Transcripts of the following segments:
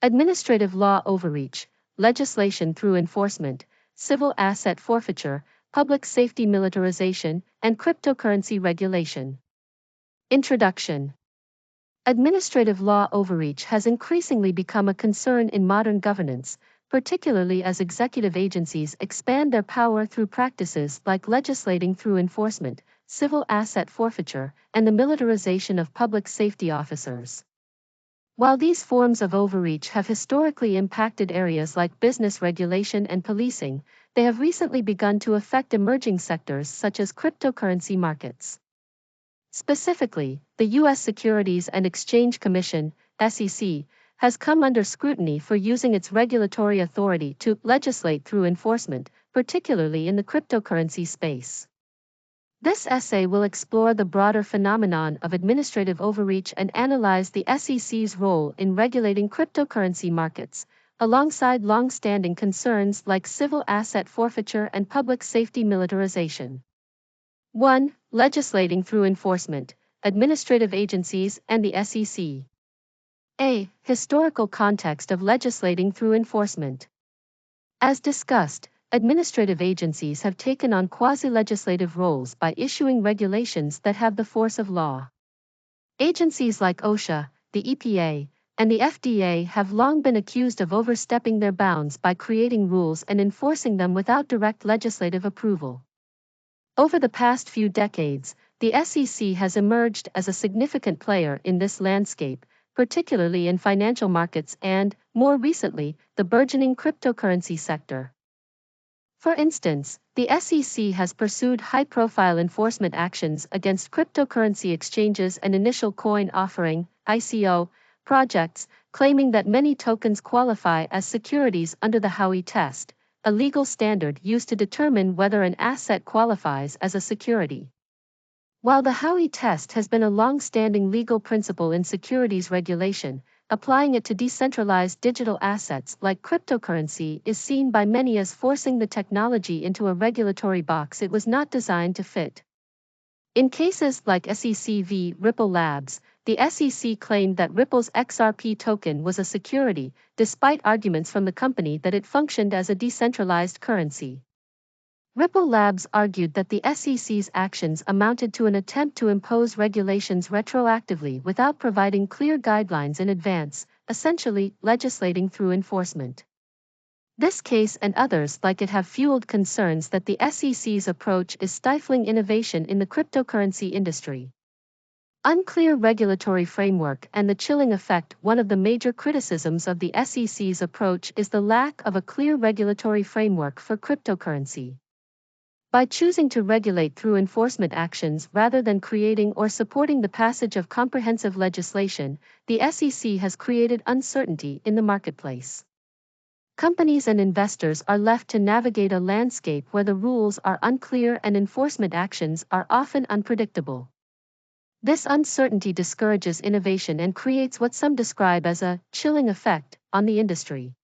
Administrative law overreach, legislation through enforcement, civil asset forfeiture, public safety militarization, and cryptocurrency regulation. Introduction. Administrative law overreach has increasingly become a concern in modern governance, particularly as executive agencies expand their power through practices like legislating through enforcement, civil asset forfeiture, and the militarization of public safety officers. While these forms of overreach have historically impacted areas like business regulation and policing, they have recently begun to affect emerging sectors such as cryptocurrency markets. Specifically, the U.S. Securities and Exchange Commission, SEC, has come under scrutiny for using its regulatory authority to legislate through enforcement, particularly in the cryptocurrency space. This essay will explore the broader phenomenon of administrative overreach and analyze the SEC's role in regulating cryptocurrency markets, alongside long-standing concerns like civil asset forfeiture and public safety militarization. 1. Legislating through enforcement, administrative agencies and the SEC. A. Historical context of legislating through enforcement. As discussed, administrative agencies have taken on quasi-legislative roles by issuing regulations that have the force of law. Agencies like OSHA, the EPA, and the FDA have long been accused of overstepping their bounds by creating rules and enforcing them without direct legislative approval. Over the past few decades, the SEC has emerged as a significant player in this landscape, particularly in financial markets and, more recently, the burgeoning cryptocurrency sector. For instance, the SEC has pursued high-profile enforcement actions against cryptocurrency exchanges and initial coin offering (ICO) projects, claiming that many tokens qualify as securities under the Howey test, a legal standard used to determine whether an asset qualifies as a security. While the Howey test has been a long-standing legal principle in securities regulation, applying it to decentralized digital assets like cryptocurrency is seen by many as forcing the technology into a regulatory box it was not designed to fit. In cases like SEC v. Ripple Labs, the SEC claimed that Ripple's XRP token was a security, despite arguments from the company that it functioned as a decentralized currency. Ripple Labs argued that the SEC's actions amounted to an attempt to impose regulations retroactively without providing clear guidelines in advance, essentially legislating through enforcement. This case and others like it have fueled concerns that the SEC's approach is stifling innovation in the cryptocurrency industry. Unclear regulatory framework and the chilling effect. One of the major criticisms of the SEC's approach is the lack of a clear regulatory framework for cryptocurrency. By choosing to regulate through enforcement actions rather than creating or supporting the passage of comprehensive legislation, the SEC has created uncertainty in the marketplace. Companies and investors are left to navigate a landscape where the rules are unclear and enforcement actions are often unpredictable. This uncertainty discourages innovation and creates what some describe as a chilling effect on the industry.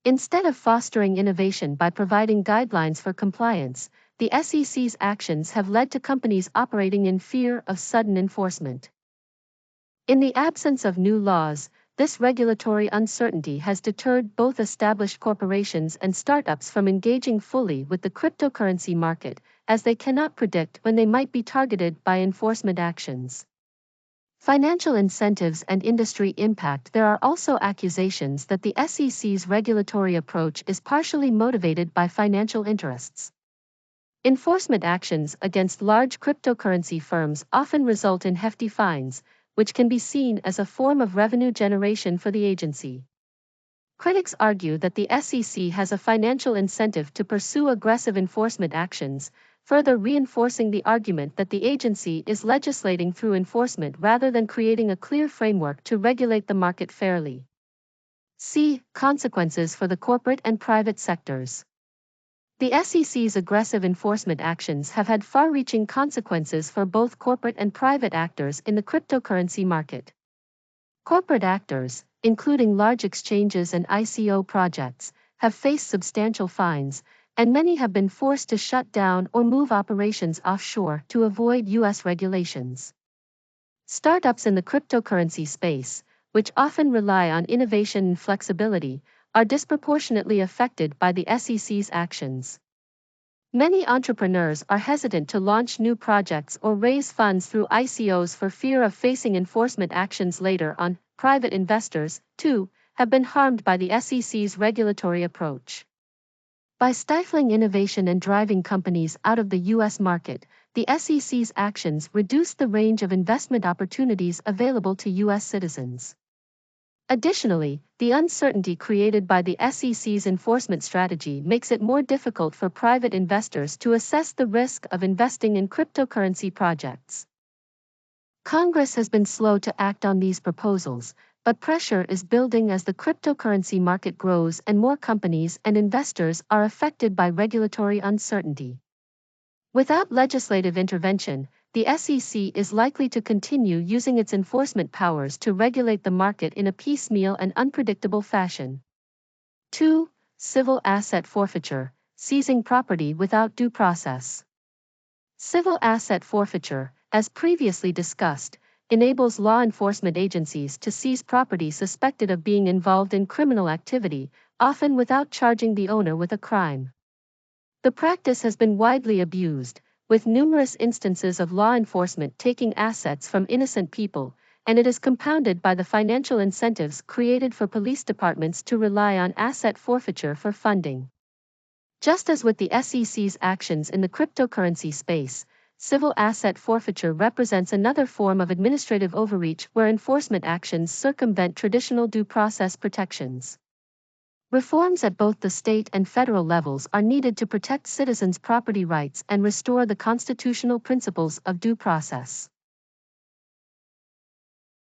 Instead of fostering innovation by providing guidelines for compliance, the SEC's actions have led to companies operating in fear of sudden enforcement. In the absence of new laws, this regulatory uncertainty has deterred both established corporations and startups from engaging fully with the cryptocurrency market, as they cannot predict when they might be targeted by enforcement actions. Financial incentives and industry impact. There are also accusations that the SEC's regulatory approach is partially motivated by financial interests. Enforcement actions against large cryptocurrency firms often result in hefty fines, which can be seen as a form of revenue generation for the agency. Critics argue that the SEC has a financial incentive to pursue aggressive enforcement actions, further reinforcing the argument that the agency is legislating through enforcement rather than creating a clear framework to regulate the market fairly. C. Consequences for the corporate and private sectors. The SEC's aggressive enforcement actions have had far-reaching consequences for both corporate and private actors in the cryptocurrency market. Corporate actors, including large exchanges and ICO projects, have faced substantial fines, and many have been forced to shut down or move operations offshore to avoid U.S. regulations. Startups in the cryptocurrency space, which often rely on innovation and flexibility, are disproportionately affected by the SEC's actions. Many entrepreneurs are hesitant to launch new projects or raise funds through ICOs for fear of facing enforcement actions later on. Private investors, too, have been harmed by the SEC's regulatory approach. By stifling innovation and driving companies out of the U.S. market, the SEC's actions reduced the range of investment opportunities available to U.S. citizens. Additionally, the uncertainty created by the SEC's enforcement strategy makes it more difficult for private investors to assess the risk of investing in cryptocurrency projects. Congress has been slow to act on these proposals, but pressure is building as the cryptocurrency market grows and more companies and investors are affected by regulatory uncertainty. Without legislative intervention, the SEC is likely to continue using its enforcement powers to regulate the market in a piecemeal and unpredictable fashion. 2. Civil asset forfeiture, seizing property without due process. Civil asset forfeiture, as previously discussed, enables law enforcement agencies to seize property suspected of being involved in criminal activity, often without charging the owner with a crime. The practice has been widely abused, with numerous instances of law enforcement taking assets from innocent people, and it is compounded by the financial incentives created for police departments to rely on asset forfeiture for funding. Just as with the SEC's actions in the cryptocurrency space, civil asset forfeiture represents another form of administrative overreach where enforcement actions circumvent traditional due process protections. Reforms at both the state and federal levels are needed to protect citizens' property rights and restore the constitutional principles of due process.